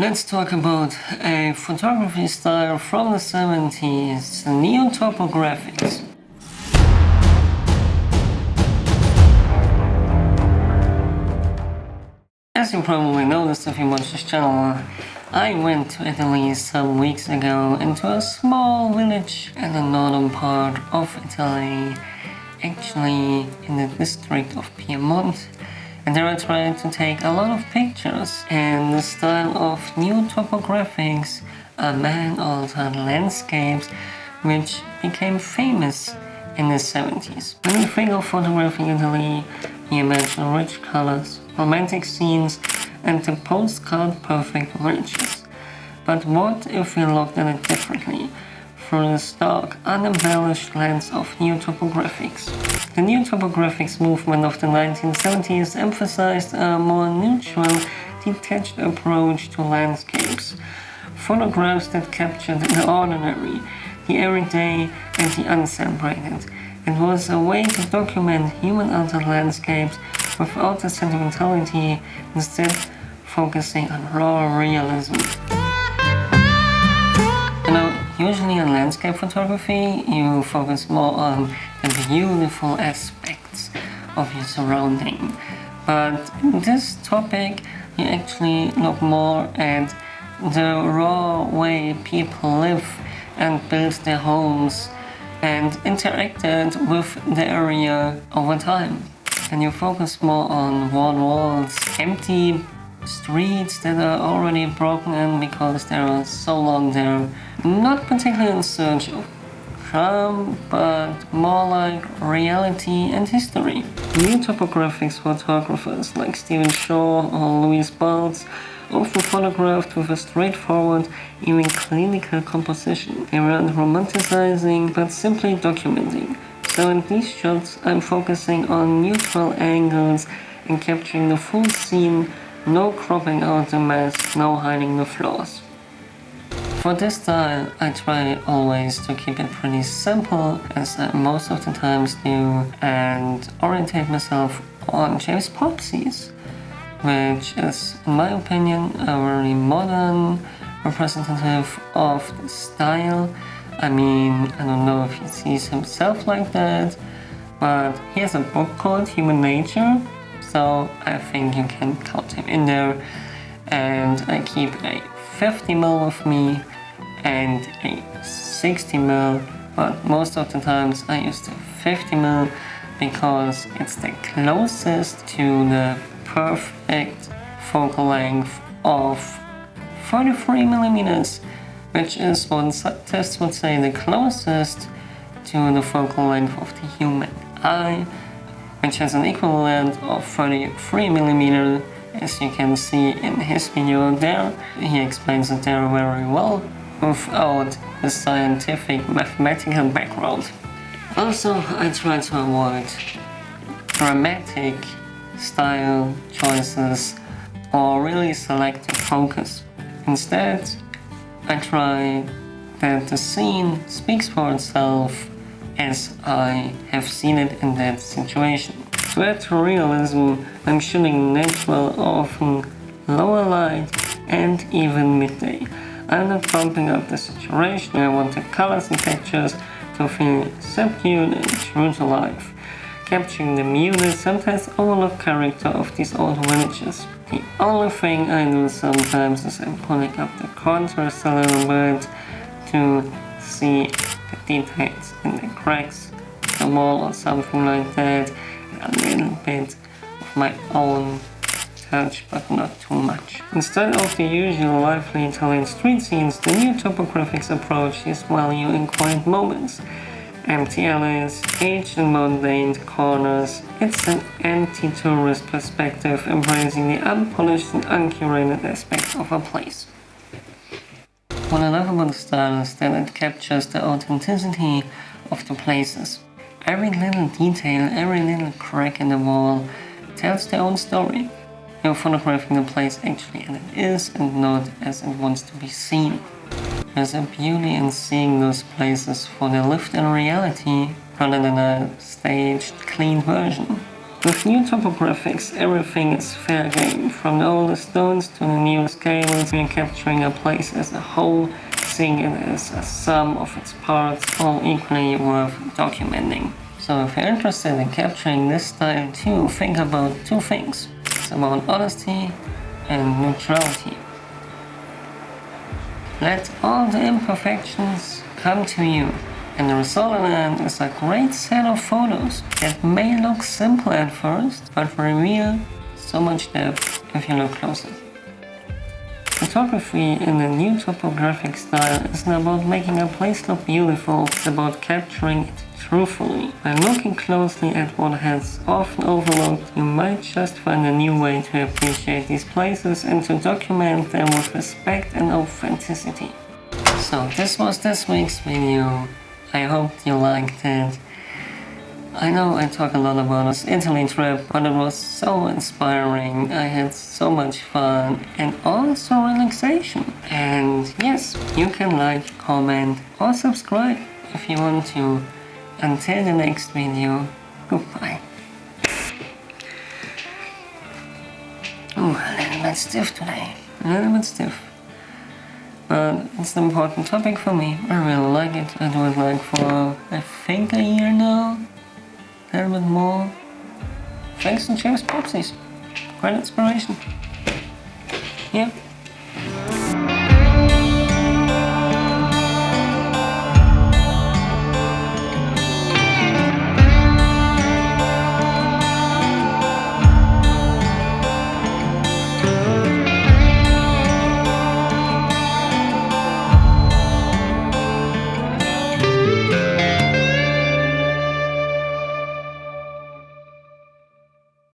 Let's talk about a photography style from the 70s, neo-topographics. As you probably noticed if you watch this channel, I went to Italy some weeks ago into a small village in the northern part of Italy, actually in the district of Piedmont. And there I tried to take a lot of pictures in the style of neo-topographics, man-altered landscapes, which became famous in the 70s. When you think of photographing Italy, you imagine rich colors, romantic scenes, and the postcard perfect villages. But what if we looked at it differently, through the stark, unembellished lens of neo-topographics? The neo-topographics movement of the 1970s emphasized a more neutral, detached approach to landscapes. Photographs that captured the ordinary, the everyday, and the uncelebrated. It was a way to document human-altered landscapes without the sentimentality, instead focusing on raw realism. Usually in landscape photography, you focus more on the beautiful aspects of your surrounding. But in this topic, you actually look more at the raw way people live and build their homes and interacted with the area over time. And you focus more on wall walls, empty streets that are already broken in because they are so long there. Not particularly in search of charm, but more like reality and history. Neo-topographics photographers like Stephen Shaw or Louis Baltz often photographed with a straightforward, even clinical composition. They weren't romanticizing, but simply documenting. So in these shots, I'm focusing on neutral angles and capturing the full scene. No cropping out the mess, no hiding the flaws. For this style, I try always to keep it pretty simple, as I most of the times do, and orientate myself on James Popsey's, which is, in my opinion, a very modern representative of the style. I mean, I don't know if he sees himself like that, but he has a book called Human Nature, so I think you can count him in there. And I keep a 50mm with me and a 60mm, but most of the times I use the 50mm because it's the closest to the perfect focal length of 43mm, which is what tests would say the closest to the focal length of the human eye, which has an equivalent of 33mm, as you can see in his video there. He explains it there very well, without the scientific mathematical background. Also, I try to avoid dramatic style choices or really selective focus. Instead, I try that the scene speaks for itself as I have seen it in that situation. To add to realism, I'm shooting natural, often lower light and even midday. I'm not pumping up the saturation. I want the colors and textures to feel subdued and true to life, capturing the muted, sometimes overlooked character of these old villages. The only thing I do sometimes is I'm pulling up the contrast a little bit to see the details in the cracks, the wall or something like that, and a little bit of my own touch, but not too much. Instead of the usual lively Italian street scenes, the neo-topographics approach is value in quiet moments. Empty alleys, aged and mundane corners. It's an anti-tourist perspective, embracing the unpolished and uncurated aspects of a place. What I love about the style is that it captures the authenticity of the places. Every little detail, every little crack in the wall tells their own story. You're photographing the place actually as it is and not as it wants to be seen. There's a beauty in seeing those places for their lived in reality rather than a staged, clean version. With new topographics, everything is fair game. From the oldest stones to the newest cables, we are capturing a place as a whole, seeing it as a sum of its parts, all equally worth documenting. So if you're interested in capturing this style too, think about two things. It's about honesty and neutrality. Let all the imperfections come to you, and the result in the end is a great set of photos that may look simple at first, but reveal so much depth if you look closer. Photography in the new topographic style isn't about making a place look beautiful, it's about capturing it truthfully. By looking closely at what has often overlooked, you might just find a new way to appreciate these places and to document them with respect and authenticity. So this was this week's video. I hope you liked it. I know I talk a lot about this Italy trip, but it was so inspiring. I had so much fun and also relaxation. And yes, you can like, comment or subscribe if you want to. Until the next video, goodbye. Ooh, a little bit stiff today. A little bit stiff. But it's an important topic for me. I really like it. I do it like for, I think, a year now. A little bit more. Thanks to James Popsies. Great inspiration. Yeah.